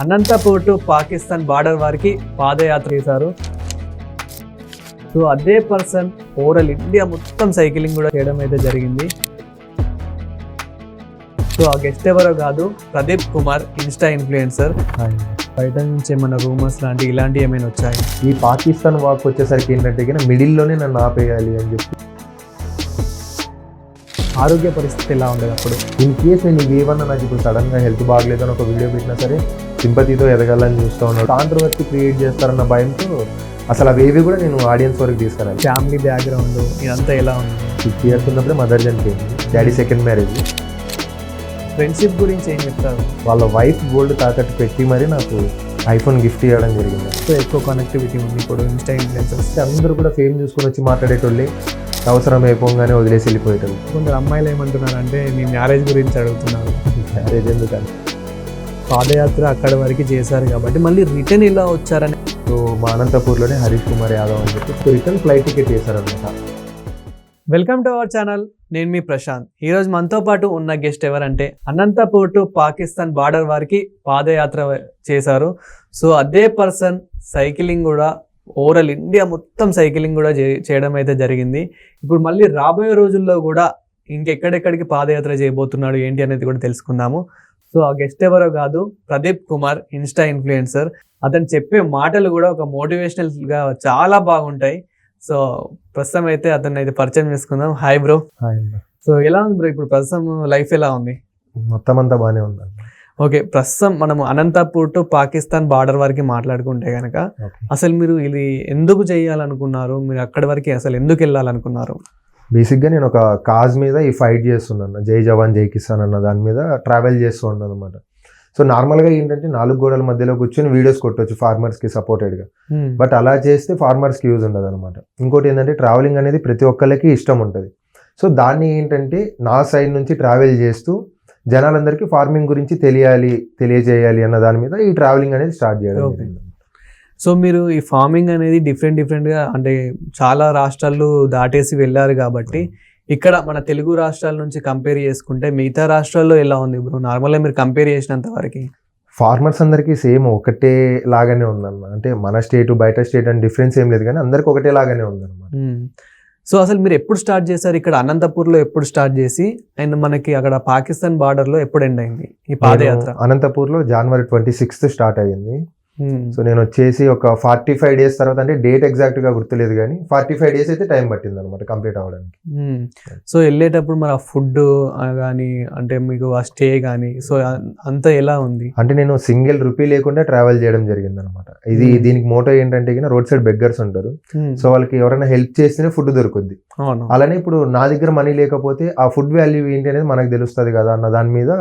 Anantapur to Pakistan border వారికి పాదయాత్ర చేశారు. So అదే పర్సన్ ఓవరాల్ ఇండియా మొత్తం సైక్లింగ్ కూడా చేయడం అయితే జరిగింది. సో ఆ గెస్ట్ ఎవరో కాదు, ప్రదీప్ కుమార్, ఇన్స్టా ఇన్ఫ్లుయెన్సర్. బయట నుంచి ఏమైనా రూమర్స్ లాంటి ఇలాంటివి ఏమైనా వచ్చాయి? ఈ పాకిస్తాన్ వాక్ వచ్చేసరికి ఏంటంటే మిడిల్లోనే నన్ను ఆపేయాలి అని చెప్పి. ఆరోగ్య పరిస్థితి ఎలా ఉండదు అప్పుడు? ఇన్ కేస్ నేను ఏమన్నా నాకు ఇప్పుడు సడన్గా హెల్త్ బాగలేదు అని ఒక వీడియో పెట్టినా సరే సింపతితో ఎదగాలని చూస్తూ ఉన్నాడు. కాంట్రవర్సీ క్రియేట్ చేస్తారన్న భయంతో అసలు అవేవి కూడా నేను ఆడియన్స్ వరకు తీసుకురాను. ఫ్యామిలీ బ్యాక్గ్రౌండ్ ఇదంతా ఎలా ఉంది? 6 years ఉన్నప్పుడే మదర్ చనిపోయింది. Daddy second marriage. ఫ్రెండ్షిప్ గురించి ఏం చెప్తారు? వాళ్ళ వైఫ్ గోల్డ్ తాకట్టు పెట్టి మరి నాకు ఐఫోన్ గిఫ్ట్ ఇవ్వడం జరిగింది. సో ఎక్కువ కనెక్టివిటీ ఉంది ఇప్పుడు ఇన్స్టా ఇన్ఫ్లుయెన్సర్స్. అందరూ కూడా ఫేమ్ చూసుకొని వచ్చి మాట్లాడేటోళ్ళే, అవసరం అయిపోగానే వదిలేసి వెళ్ళిపోయేటోళ్ళు. కొందరు అమ్మాయిలు ఏమంటున్నారు అంటే మీ మ్యారేజ్ గురించి అడుగుతున్నారు. మ్యారేజ్ ఎందుకని? పాదయాత్ర అక్కడ వరకు చేశారు కాబట్టి మళ్ళీ రిటర్న్ ఇలా వచ్చారని. సో మా అనంతపూర్లోనే హరీష్ కుమార్ యాదవ్ అని చెప్పి రిటర్న్ ఫ్లైట్ టికెట్ చేశారనమాట. Welcome to our channel. నేను మీ ప్రశాంత్. ఈరోజు మనతో పాటు ఉన్న గెస్ట్ ఎవరంటే అనంతపూర్ టు పాకిస్తాన్ బార్డర్ వారికి పాదయాత్ర చేశారు. సో అదే పర్సన్ సైక్లింగ్ కూడా ఓవరాల్ ఇండియా మొత్తం సైక్లింగ్ కూడా చేయడం అయితే జరిగింది. ఇప్పుడు మళ్ళీ రాబోయే రోజుల్లో కూడా ఇంకెక్కడెక్కడికి పాదయాత్ర చేయబోతున్నాడు ఏంటి అనేది కూడా తెలుసుకుందాము. సో ఆ గెస్ట్ ఎవరో కాదు, ప్రదీప్ కుమార్, ఇన్స్టా ఇన్ఫ్లుయెన్సర్. అతను చెప్పే మాటలు కూడా ఒక మోటివేషనల్గా చాలా బాగుంటాయి. సో ప్రస్తుతం అయితే అతన్ని అయితే పరిచయం చేసుకుందాం. Hi bro. హాయ్. సో ఎలా ఉంది బ్రో ఇప్పుడు ప్రస్తుతం లైఫ్ ఎలా ఉంది? మొత్తం అంతా బాగానే ఉందండి. ఓకే, ప్రస్తుతం మనము అనంతపూర్ టు పాకిస్తాన్ బార్డర్ వరకు మాట్లాడుకుంటే కనుక అసలు మీరు ఇది ఎందుకు చేయాలనుకున్నారు? మీరు అక్కడి వరకు అసలు ఎందుకు వెళ్ళాలనుకున్నారు? బేసిక్గా నేను ఒక కాజ్ మీద ఈ ఫైట్ చేస్తున్నాను, జై జవాన్ జై కిసాన్ అన్న దాని మీద ట్రావెల్ చేస్తూ ఉన్నాను అనమాట. సో నార్మల్గా ఏంటంటే 4 గోడల మధ్యలో కూర్చొని వీడియోస్ కొట్టవచ్చు ఫార్మర్స్కి సపోర్టెడ్గా. బట్ అలా చేస్తే ఫార్మర్స్కి యూజ్ ఉండదు అనమాట. ఇంకోటి ఏంటంటే ట్రావెలింగ్ అనేది ప్రతి ఒక్కరికి ఇష్టం ఉంటుంది. సో దాన్ని ఏంటంటే నా సైడ్ నుంచి ట్రావెల్ చేస్తూ జనాలందరికీ ఫార్మింగ్ గురించి తెలియజేయాలి అన్న దాని మీద ఈ ట్రావెలింగ్ అనేది స్టార్ట్ చేయడం జరిగింది. సో మీరు ఈ ఫార్మింగ్ అనేది డిఫరెంట్గా అంటే చాలా రాష్ట్రాలు దాటేసి వెళ్ళారు కాబట్టి ఇక్కడ మన తెలుగు రాష్ట్రాల నుంచి కంపేర్ చేసుకుంటే మిగతా రాష్ట్రాల్లో ఎలా ఉంది బ్రో? నార్మల్గా మీరు కంపేర్ చేసినంత వరకు ఫార్మర్స్ అందరికీ సేమ్ ఒకటే లాగానే ఉందన్న. అంటే మన స్టేట్ బయట స్టేట్ అని డిఫరెన్స్ ఏం లేదు, కానీ అందరికి ఒకటే లాగానే ఉందన్నమాట. సో అసలు మీరు ఎప్పుడు స్టార్ట్ చేశారు? ఇక్కడ అనంతపూర్లో ఎప్పుడు స్టార్ట్ చేసి అండ్ మనకి అక్కడ పాకిస్తాన్ బార్డర్లో ఎప్పుడు ఎండ్ అయింది ఈ పాదయాత్ర? అనంతపూర్లో January 26th స్టార్ట్ అయ్యింది. సో నేను వచ్చేసి ఒక 45 days తర్వాత, అంటే డేట్ ఎగ్జాక్ట్ గా గుర్తులేదు కానీ 45 days అయితే టైం పట్టింది అనమాట కంప్లీట్ అవ్వడానికి. సో వెళ్ళేటప్పుడు మరి ఆ ఫుడ్ కానీ అంటే మీకు ఆ స్టే కానీ సో అంతా ఎలా ఉంది? అంటే నేను సింగిల్ రూపీ లేకుండా ట్రావెల్ చేయడం జరిగింది అనమాట. దీనికి మోటో ఏంటంటే రోడ్ సైడ్ బెగ్గర్స్ ఉంటారు. సో వాళ్ళకి ఎవరైనా హెల్ప్ చేస్తేనే ఫుడ్ దొరుకుద్ది. అలానే ఇప్పుడు నా దగ్గర మనీ లేకపోతే ఆ ఫుడ్ వాల్యూ ఏంటి అనేది మనకు తెలుస్తుంది కదా అన్న దాని మీద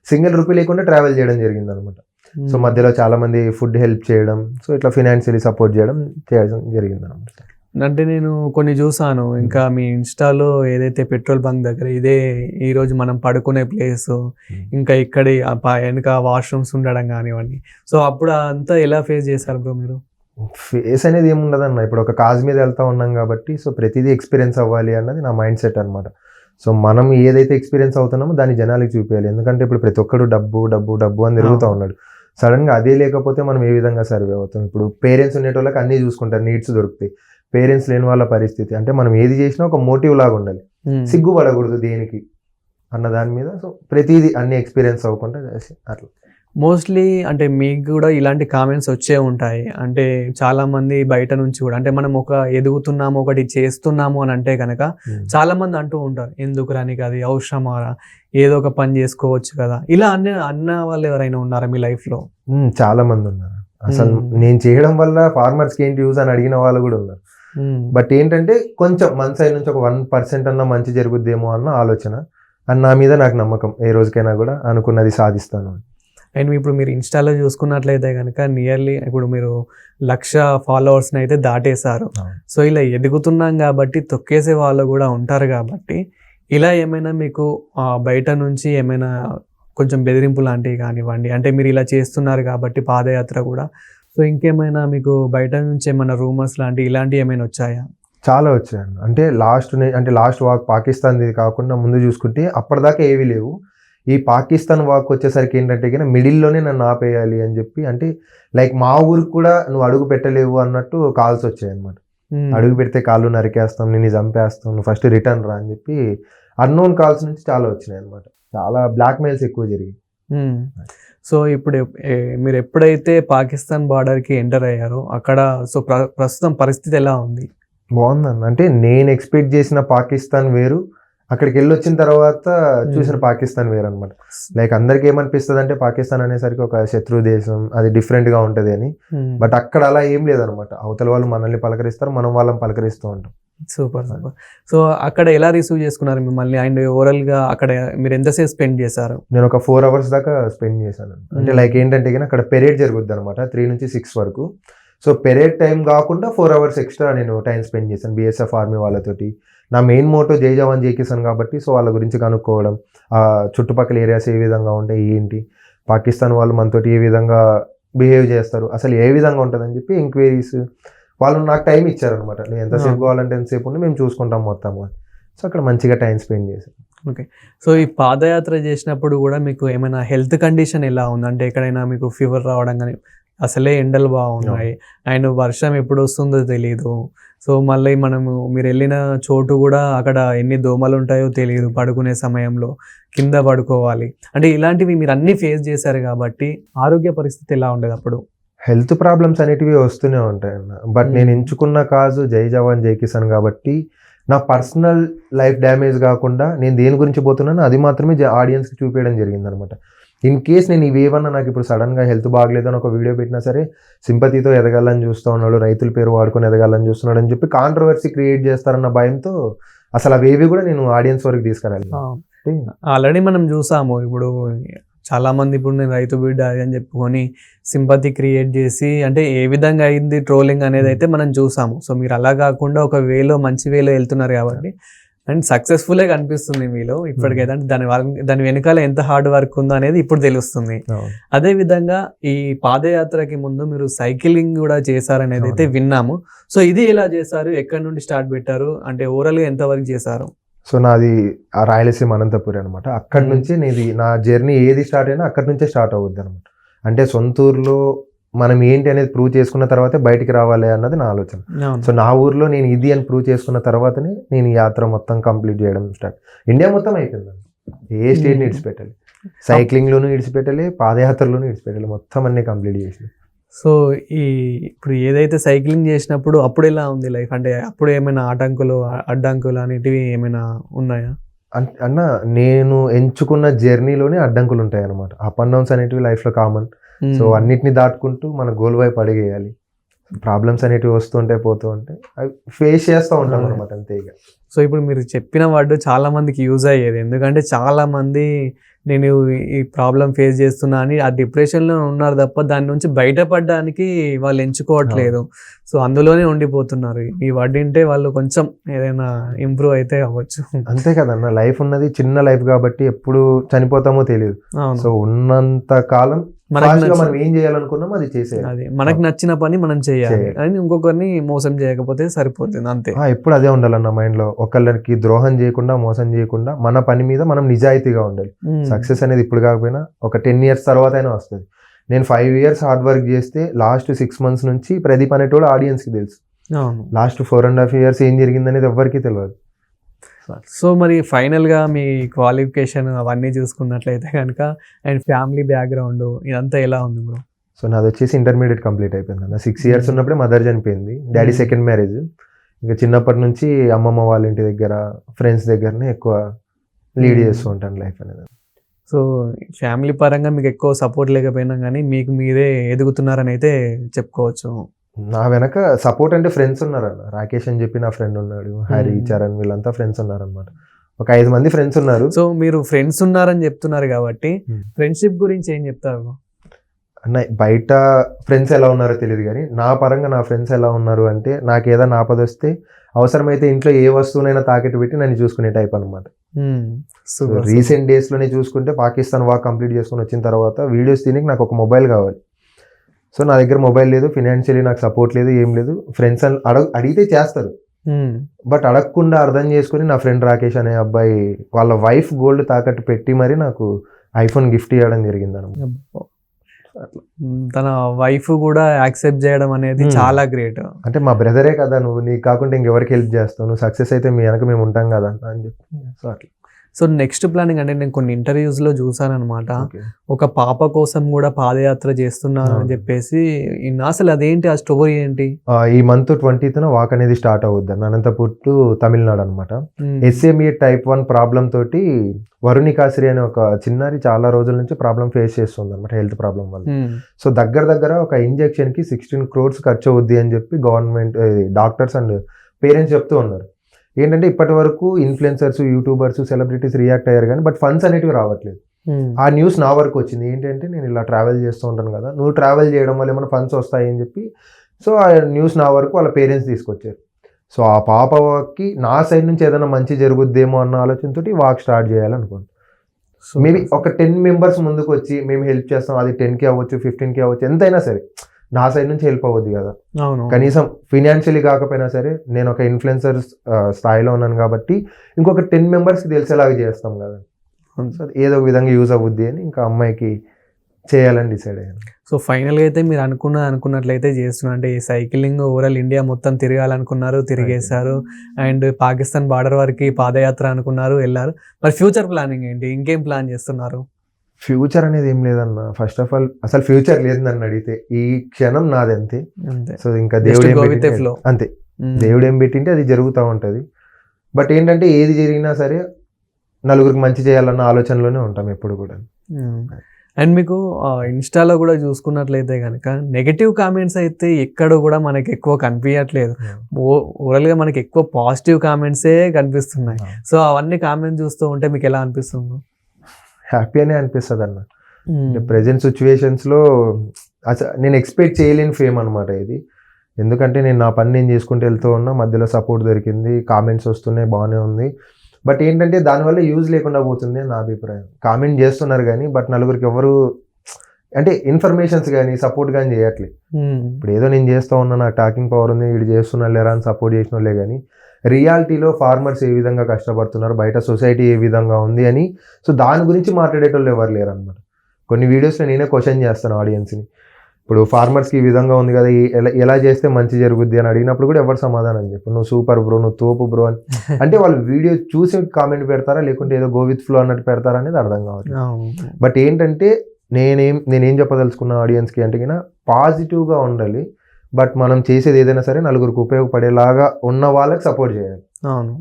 సింగిల్ రూపీ లేకుండా ట్రావెల్ చేయడం జరిగింది అనమాట. సో మధ్యలో చాలా మంది ఫుడ్ హెల్ప్ చేయడం, సో ఇట్లా ఫినాన్షియలీ సపోర్ట్ చేయడం జరిగింది అనమాట. అంటే నేను కొన్ని చూసాను, ఇంకా మీ ఇన్స్టాలో ఏదైతే పెట్రోల్ బంక్ దగ్గర ఇదే ఈరోజు మనం పడుకునే ప్లేస్, ఇంకా ఇక్కడ వెనక వాష్రూమ్స్ ఉండడం కానివ్వండి. సో అప్పుడు అంతా ఎలా ఫేస్ చేశారు బ్రో మీరు? ఫేస్ అనేది ఏముండదన్న, ఇప్పుడు ఒక కాజ్ మీద వెళ్తా ఉన్నాం కాబట్టి సో ప్రతిదీ ఎక్స్పీరియన్స్ అవ్వాలి అన్నది నా మైండ్ సెట్ అనమాట. సో మనం ఏదైతే ఎక్స్పీరియన్స్ అవుతున్నామో దాన్ని జనాలకి చూపించాలి. ఎందుకంటే ఇప్పుడు ప్రతి ఒక్కరు డబ్బు డబ్బు డబ్బు అని తిరుగుతూ ఉన్నాడు. సడన్గా అదే లేకపోతే మనం ఏ విధంగా సర్వే అవుతాం? ఇప్పుడు పేరెంట్స్ ఉండేటోళ్ళకి అన్నీ చూసుకుంటారు, నీడ్స్ దొరుకుతాయి. పేరెంట్స్ లేని వాళ్ళ పరిస్థితి అంటే మనం ఏది చేసినా ఒక మోటివ్ లాగా ఉండాలి, సిగ్గుపడకూడదు దేనికి అన్న దాని మీద. సో ప్రతిదీ అన్ని ఎక్స్పీరియన్స్ అవ్వకుండా అట్లా. మోస్ట్లీ అంటే మీకు కూడా ఇలాంటి కామెంట్స్ వచ్చే ఉంటాయి. అంటే చాలా మంది బయట నుంచి కూడా అంటే మనం ఒక ఎదుగుతున్నాము ఒకటి చేస్తున్నాము అని అంటే కనుక చాలా మంది అంటూ ఉంటారు, ఎందుకు రానికి అది అవసరమారా, ఏదో ఒక పని చేసుకోవచ్చు కదా. ఇలా అన్న వాళ్ళు ఎవరైనా ఉన్నారా మీ లైఫ్ లో? చాలా మంది ఉన్నారు. అసలు నేను చేయడం వల్ల ఫార్మర్స్కి ఏంటి యూజ్ అని అడిగిన వాళ్ళు కూడా ఉన్నారు. బట్ ఏంటంటే కొంచెం మన సైడ్ నుంచి ఒక 1% అన్న మంచి జరుగుద్దేమో అన్న ఆలోచన, అండ్ నా మీద నాకు నమ్మకం, ఏ రోజుకైనా కూడా అనుకున్నది సాధిస్తాను. అండ్ ఇప్పుడు మీరు ఇన్స్టాలో చూసుకున్నట్లయితే కనుక నియర్లీ ఇప్పుడు మీరు 1,00,000 ఫాలోవర్స్ని అయితే దాటేశారు. సో ఇలా ఎదుగుతున్నాం కాబట్టి తొక్కేసే వాళ్ళు కూడా ఉంటారు కాబట్టి ఇలా ఏమైనా మీకు బయట నుంచి ఏమైనా కొంచెం బెదిరింపు లాంటివి కానివ్వండి, అంటే మీరు ఇలా చేస్తున్నారు కాబట్టి పాదయాత్ర కూడా, సో ఇంకేమైనా మీకు బయట నుంచి ఏమైనా రూమర్స్ లాంటివి ఇలాంటివి ఏమైనా వచ్చాయా? చాలా వచ్చాయండి. అంటే లాస్ట్ వాక్ పాకిస్తాన్ది కాకుండా ముందు చూసుకుంటే అప్పటిదాకా ఏవి లేవు. ఈ పాకిస్తాన్ వాక్ వచ్చేసరికి ఏంటంటే కనుక మిడిల్లోనే నన్ను ఆపేయాలి అని చెప్పి, అంటే లైక్ మా ఊరికి కూడా నువ్వు అడుగు పెట్టలేవు అన్నట్టు కాల్స్ వచ్చాయి అనమాట. అడుగు పెడితే కాళ్ళు నరికేస్తాం, నేను చంపేస్తాం, నువ్వు ఫస్ట్ రిటర్న్ రా అని చెప్పి అన్నోన్ కాల్స్ నుంచి చాలా వచ్చినాయి అనమాట. చాలా బ్లాక్ మెయిల్స్ ఎక్కువ జరిగాయి. సో ఇప్పుడు మీరు ఎప్పుడైతే పాకిస్తాన్ బార్డర్కి ఎంటర్ అయ్యారో అక్కడ సో ప్రస్తుతం పరిస్థితి ఎలా ఉంది? బాగుందన్న. అంటే నేను ఎక్స్పెక్ట్ చేసిన పాకిస్తాన్ వేరు, అక్కడికి వెళ్ళి వచ్చిన తర్వాత చూసిన పాకిస్తాన్ వేరు అనమాట. లైక్ అందరికి ఏమనిపిస్తుంది అంటే పాకిస్తాన్ అనేసరికి ఒక శత్రు దేశం, అది డిఫరెంట్ గా ఉంటది అని. బట్ అక్కడ అలా ఏం లేదనమాట. అవతల వాళ్ళు మనల్ని పలకరిస్తారు, మనం వాళ్ళని పలకరిస్తూ ఉంటాం. Super super. సో అక్కడ ఎలా రిసీవ్ చేసుకున్నారు మిమ్మల్ని? అండ్ ఓవరాల్ గా అక్కడ మీరు ఎంతసేపు స్పెండ్ చేశారు? నేను ఒక 4 hours దాకా స్పెండ్ చేశాను. అంటే లైక్ ఏంటంటే అక్కడ పెరేడ్ జరుగుద్ది అనమాట 3 నుంచి 6 వరకు. సో పెరేడ్ టైం కాకుండా 4 hours ఎక్స్ట్రా నేను టైం స్పెండ్ చేశాను BSF ఆర్మీ వాళ్ళతోటి. నా మెయిన్ మోటో జై జవాన్ జై కిసాన్ కాబట్టి సో వాళ్ళ గురించి కనుక్కోవడం, చుట్టుపక్కల ఏరియాస్ ఏ విధంగా ఉంటాయి, ఏంటి పాకిస్తాన్ వాళ్ళు మనతోటి ఏ విధంగా బిహేవ్ చేస్తారు, అసలు ఏ విధంగా ఉంటుందని చెప్పి ఎంక్వైరీస్. వాళ్ళు నాకు టైం ఇచ్చారనమాట, నేను ఎంతసేపు కావాలంటే ఎంతసేపు ఉండి మేము చూసుకుంటాం మొత్తం. సో అక్కడ మంచిగా టైం స్పెండ్ చేశాను. ఓకే. సో ఈ పాదయాత్ర చేసినప్పుడు కూడా మీకు ఏమైనా హెల్త్ కండిషన్ ఎలా ఉంది? అంటే ఎక్కడైనా మీకు ఫీవర్ రావడం కానీ, అసలే ఎండలు బాగున్నాయి అండ్ వర్షం ఎప్పుడు వస్తుందో తెలియదు. సో మళ్ళీ మీరు వెళ్ళిన చోటు కూడా అక్కడ ఎన్ని దోమలు ఉంటాయో తెలియదు, పడుకునే సమయంలో కింద పడుకోవాలి. అంటే ఇలాంటివి మీరు అన్ని ఫేస్ చేశారు కాబట్టి ఆరోగ్య పరిస్థితి ఎలా ఉండేది అప్పుడు? హెల్త్ ప్రాబ్లమ్స్ అనేటివి వస్తూనే ఉంటాయి అన్న. బట్ నేను ఎంచుకున్న కాజు జై జవాన్ జై కిసాన్ కాబట్టి నా పర్సనల్ లైఫ్ డ్యామేజ్ కాకుండా నేను దేని గురించి పోతున్నానో అది మాత్రమే ఆడియన్స్కి చూపించడం జరిగింది అనమాట. ఇన్ కేస్ నేను ఇవేమన్నా నాకు ఇప్పుడు సడన్గా హెల్త్ బాగలేదు అని ఒక వీడియో పెట్టినా సరే, సింపతితో ఎదగాలని చూస్తూ ఉన్నాడు, రైతుల పేరు వాడుకొని ఎదగాలని చూస్తున్నాడు అని చెప్పి కాంట్రవర్సీ క్రియేట్ చేస్తారన్న భయంతో అసలు అవేవి కూడా నేను ఆడియన్స్ వరకు తీసుకురాలి. ఆల్రెడీ మనం చూసాము, ఇప్పుడు చాలా మంది ఇప్పుడు నేను రైతు బిడ్డ అని చెప్పుకొని సింపతి క్రియేట్ చేసి, అంటే ఏ విధంగా అయింది ట్రోలింగ్ అనేది అయితే మనం చూసాము. సో మీరు అలా కాకుండా ఒక మంచి వేలో వెళ్తున్నారు కాబట్టి అండ్ సక్సెస్ఫుల్ కనిపిస్తుంది మీలో ఇప్పటికైతే. అంటే దాని వెనకాల ఎంత హార్డ్ వర్క్ ఉందో అనేది ఇప్పుడు తెలుస్తుంది. అదే విధంగా ఈ పాదయాత్రకి ముందు మీరు సైక్లింగ్ కూడా చేశారనేది అయితే విన్నాము. సో ఇది ఎలా చేశారు, ఎక్కడి నుండి స్టార్ట్ పెట్టారు, అంటే ఓవరాల్ గా ఎంత వరకు చేశారు? సో నాది రాయలసీమ అనంతపురి అనమాట. అక్కడి నుంచి నా జర్నీ ఏది స్టార్ట్ అయినా అక్కడి నుంచే స్టార్ట్ అవుద్ది అనమాట. అంటే సొంత ఊర్లో మనం ఏంటి అనేది ప్రూవ్ చేసుకున్న తర్వాతే బయటికి రావాలి అన్నది నా ఆలోచన. సో నా ఊర్లో నేను ఇది అని ప్రూవ్ చేసుకున్న తర్వాతనే నేను ఈ యాత్ర మొత్తం కంప్లీట్ చేయడం స్టార్ట్. ఇండియా మొత్తం అయిపోయింది, ఏ స్టేట్ని ఇడిచిపెట్టాలి, సైక్లింగ్లోనూ ఇడిచిపెట్టాలి, పాదయాత్రలోనూ ఇడిచిపెట్టాలి, మొత్తం అన్ని కంప్లీట్ చేసి. సో ఇప్పుడు ఏదైతే సైక్లింగ్ చేసినప్పుడు అప్పుడు ఎలా ఉంది లైఫ్? అంటే అప్పుడు ఏమైనా అడ్డంకులు అనేటివి ఏమైనా ఉన్నాయా? అన్న నేను ఎంచుకున్న జర్నీలోనే అడ్డంకులు ఉంటాయి అనమాట. అప్ అండ్ డౌన్స్ అనేటివి లైఫ్లో కామన్. సో అన్నిటిని దాటుకుంటూ మన గోల్ వైపు అడిగేయాలి. ప్రాబ్లమ్స్ అనేటివి వస్తుంటే పోతూ ఉంటే అవి ఫేస్ చేస్తూ ఉంటాం అనమాట, అంతే ఇక. సో ఇప్పుడు మీరు చెప్పిన వర్డ్ చాలా మందికి యూజ్ అయ్యేది, ఎందుకంటే చాలా మంది నేను ఈ ప్రాబ్లం ఫేస్ చేస్తున్నా అని ఆ డిప్రెషన్లో ఉన్నారు తప్ప దాని నుంచి బయటపడడానికి వాళ్ళు ఎంచుకోవట్లేదు. సో అందులోనే ఉండిపోతున్నారు. ఈ వర్డ్ వింటే వాళ్ళు కొంచెం ఏదైనా ఇంప్రూవ్ అయితే అవ్వచ్చు. అంతే కదన్న, లైఫ్ ఉన్నది చిన్న లైఫ్ కాబట్టి ఎప్పుడు చనిపోతామో తెలియదు. సో ఉన్నంత కాలం మనం ఏం చేయాలనుకున్నామో అది చేసేయాలి. మనకు నచ్చిన పని మనం చేయాలి, అని ఇంకొకరిని మోసం చేయకపోతే సరిపోతుంది, అంతే. ఎప్పుడు అదే ఉండాలన్న మైండ్ లో, ఒకళ్ళకి ద్రోహం చేయకుండా మోసం చేయకుండా మన పని మీద మనం నిజాయితీగా ఉండాలి. సక్సెస్ అనేది ఇప్పుడు కాకపోయినా ఒక 10 years తర్వాత అయినా వస్తుంది. నేను 5 years హార్డ్ వర్క్ చేస్తే లాస్ట్ 6 months నుంచి ప్రదీప్ అనేటోడు ఆడియన్స్ కి తెలుసు. లాస్ట్ 4.5 years ఏం జరిగింది అనేది ఎవరికి తెలియదు. సో మరి ఫైనల్గా మీ క్వాలిఫికేషన్ అవన్నీ చూసుకున్నట్లయితే కనుక అండ్ ఫ్యామిలీ బ్యాక్గ్రౌండ్ ఇదంతా ఎలా ఉంది బ్రో? సో నాది వచ్చేసి ఇంటర్మీడియట్ కంప్లీట్ అయిపోయింది అన్న. 6 years ఉన్నప్పుడే మదర్ చనిపోయింది. Daddy second marriage. ఇంకా చిన్నప్పటి నుంచి అమ్మమ్మ వాళ్ళ ఇంటి దగ్గర, ఫ్రెండ్స్ దగ్గరనే ఎక్కువ లీడ్ చేస్తూ ఉంటాను లైఫ్ అనేది. సో ఫ్యామిలీ పరంగా మీకు ఎక్కువ సపోర్ట్ లేకపోయినా కానీ మీకు మీరే ఎదుగుతున్నారని అయితే చెప్పుకోవచ్చు. నా వెనక సపోర్ట్ అంటే ఫ్రెండ్స్ ఉన్నారన్న. రాకేష్ అని చెప్పి నా ఫ్రెండ్ ఉన్నాడు, హరి, చరణ్, వీళ్ళంతా ఫ్రెండ్స్ ఉన్నారన్నమాట. ఒక 5 మంది ఫ్రెండ్స్ ఉన్నారు. సో మీరు ఫ్రెండ్స్ ఉన్నారని చెప్తున్నారు కాబట్టి ఫ్రెండ్షిప్ గురించి ఏం చెప్తారు అన్న? బయట ఫ్రెండ్స్ ఎలా ఉన్నారో తెలియదు కానీ నా పరంగా నా ఫ్రెండ్స్ ఎలా ఉన్నారు అంటే, నాకు ఏదైనా ఆపద వస్తే అవసరమైతే ఇంట్లో ఏ వస్తువునైనా తాకెట్టు పెట్టి నన్ను చూసుకునే టైప్ అనమాట. రీసెంట్ డేస్ లోనే చూసుకుంటే పాకిస్తాన్ వాక్ కంప్లీట్ చేసుకుని వచ్చిన తర్వాత వీడియోస్ తినకి నాకు ఒక మొబైల్ కావాలి. సో నా దగ్గర మొబైల్ లేదు, ఫినాన్షియలీ నాకు సపోర్ట్ లేదు, ఏం లేదు. ఫ్రెండ్స్ అడిగితే చేస్తారు, బట్ అడగకుండా అర్థం చేసుకుని నా ఫ్రెండ్ రాకేష్ అనే అబ్బాయి వాళ్ళ వైఫ్ గోల్డ్ తాకట్టు పెట్టి మరి నాకు ఐఫోన్ గిఫ్ట్ ఇవ్వడం జరిగింది అనమాట. అట్లా తన వైఫ్ కూడా యాక్సెప్ట్ చేయడం అనేది చాలా గ్రేట్. అంటే మా బ్రదరే కదా నువ్వు, నీకు కాకుండా ఇంకెవరికి హెల్ప్ చేస్తావు, నువ్వు సక్సెస్ అయితే మీ వెనక మేము ఉంటాం కదా అని చెప్పి. సో అట్లా. సో నెక్స్ట్ ప్లానింగ్ అంటే నేను కొన్ని ఇంటర్వ్యూస్ లో చూసాను అనమాట, Okay. ఒక పాప కోసం కూడా పాదయాత్ర చేస్తున్నాను అని చెప్పేసి. అసలు అదేంటి, ఆ స్టోరీ ఏంటి? ఈ మంత్ 20th వాక్ అనేది స్టార్ట్ అవుద్ది అన్న, అనంతపూర్ టు తమిళనాడు అనమాట. SMA type 1 ప్రాబ్లం తోటి వరుణికాశ్రీ అనే ఒక చిన్నారి చాలా రోజుల నుంచి ప్రాబ్లం ఫేస్ చేస్తుంది అనమాట, హెల్త్ ప్రాబ్లం వల్ల. సో దగ్గర ఒక ఇంజెక్షన్ కి 16 crores ఖర్చు అవుద్ది అని చెప్పి గవర్నమెంట్, డాక్టర్స్ అండ్ పేరెంట్స్ చెప్తూ ఉన్నారు. ఏంటంటే ఇప్పటి వరకు ఇన్ఫ్లుయెన్సర్స్, యూట్యూబర్స్, సెలబ్రిటీస్ రియాక్ట్ అయ్యారు కానీ బట్ ఫండ్స్ అనేటివి రావట్లేదు. ఆ న్యూస్ నా వరకు వచ్చింది. ఏంటంటే నేను ఇలా ట్రావెల్ చేస్తూ ఉంటాను కదా, నువ్వు ట్రావెల్ చేయడం వల్ల ఏమైనా ఫండ్స్ వస్తాయి అని చెప్పి, సో ఆ న్యూస్ నా వరకు వాళ్ళ పేరెంట్స్ తీసుకొచ్చారు. సో ఆ పాపకి నా సైడ్ నుంచి ఏదైనా మంచి జరుగుద్దేమో అన్న ఆలోచనతో వాక్ స్టార్ట్ చేయాలనుకోండి. మేబీ ఒక 10 members ముందుకు వచ్చి మేము హెల్ప్ చేస్తాం, అది 10K అవ్వచ్చు, 15K అవ్వచ్చు, ఎంతైనా సరే నా సైడ్ నుంచి హెల్ప్ అవ్వద్ది కదా. కనీసం ఫినాన్షియలీ కాకపోయినా సరే నేను ఒక ఇన్ఫ్లుయెన్సర్ స్థాయిలో ఉన్నాను కాబట్టి ఇంకొక 10 members-కి తెలిసేలాగా చేస్తాం కదా. సో ఏదో ఒక విధంగా యూజ్ అవుద్ది అని ఇంకా అమ్మాయికి చేయాలని డిసైడ్ అయ్యాను. సో ఫైనల్గా అయితే మీరు అనుకున్నట్లయితే చేస్తున్నారు, అంటే ఈ సైక్లింగ్ ఓవరాల్ ఇండియా మొత్తం తిరగాలనుకున్నారు, తిరిగేశారు. అండ్ పాకిస్తాన్ బార్డర్ వరకు పాదయాత్ర అనుకున్నారు, వెళ్ళారు. మరి ఫ్యూచర్ ప్లానింగ్ ఏంటి, ఇంకేం ప్లాన్ చేస్తున్నారు? ఫ్యూచర్ అనేది ఏం లేదన్న. ఫస్ట్ ఆఫ్ ఆల్ అసలు ఫ్యూచర్ లేదు నన్ను అడిగితే, ఈ క్షణం నాది అంతే. సో ఇంకా దేవుడు ఏం పెట్టింటే అంతే, దేవుడు ఏం పెట్టింటే అది జరుగుతూ ఉంటుంది. బట్ ఏంటంటే ఏది జరిగినా సరే నలుగురికి మంచి చేయాలన్న ఆలోచనలోనే ఉంటాం ఎప్పుడు కూడా. అండ్ మీకు ఇన్స్టాలో కూడా చూసుకున్నట్లయితే కనుక నెగటివ్ కామెంట్స్ అయితే ఎక్కడ కూడా మనకి ఎక్కువ కనిపించట్లేదు. ఓవరాల్గా మనకి ఎక్కువ పాజిటివ్ కామెంట్సే కనిపిస్తున్నాయి. సో అవన్నీ కామెంట్స్ చూస్తూ ఉంటే మీకు ఎలా అనిపిస్తుంది? హ్యాపీ అనే అనిపిస్తుంది అన్న. ప్రెజెంట్ సిచ్యువేషన్స్లో అసలు నేను ఎక్స్పెక్ట్ చేయలేని ఫేమ్ అనమాట ఇది. ఎందుకంటే నేను నా పని నేను చేసుకుంటూ వెళ్తూ ఉన్నా, మధ్యలో సపోర్ట్ దొరికింది, కామెంట్స్ వస్తున్నాయి, బాగానే ఉంది. బట్ ఏంటంటే దానివల్ల యూజ్ లేకుండా పోతుంది నా అభిప్రాయం. కామెంట్ చేస్తున్నారు కానీ బట్ నలుగురికి ఎవరు అంటే ఇన్ఫర్మేషన్స్ కానీ సపోర్ట్ కానీ చేయట్లేదు. ఇప్పుడు ఏదో నేను చేస్తూ ఉన్నా, నాకు టాకింగ్ పవర్ ఉంది, వీడు చేస్తున్నా లేరా అని సపోర్ట్ చేసిన వాళ్ళే కానీ రియాలిటీలో ఫార్మర్స్ ఏ విధంగా కష్టపడుతున్నారు, బయట సొసైటీ ఏ విధంగా ఉంది అని సో దాని గురించి మాట్లాడేటోళ్ళు ఎవరు లేరు అనమాట. కొన్ని వీడియోస్లో నేనే క్వశ్చన్ చేస్తాను ఆడియన్స్ని, ఇప్పుడు ఫార్మర్స్కి ఈ విధంగా ఉంది కదా, ఎలా చేస్తే మంచి జరుగుద్ది అని అడిగినప్పుడు కూడా ఎవరు సమాధానం చెప్పు, నువ్వు సూపర్ బ్రో, నువ్వు తోపు బ్రో అని. అంటే వాళ్ళు వీడియో చూసి కామెంట్ పెడతారా లేకుంటే ఏదో గో విత్ ఫ్లో అన్నట్టు పెడతారా అనేది అర్థం కావట్లేదు. బట్ ఏంటంటే నేనేం చెప్పదలుచుకున్న ఆడియన్స్కి అంటే కన్నా పాజిటివ్గా ఉండాలి. బట్ మనం చేసేది ఏదైనా సరే నలుగురికి ఉపయోగపడేలాగా ఉన్న వాళ్ళకి సపోర్ట్ చేయాలి. అవును.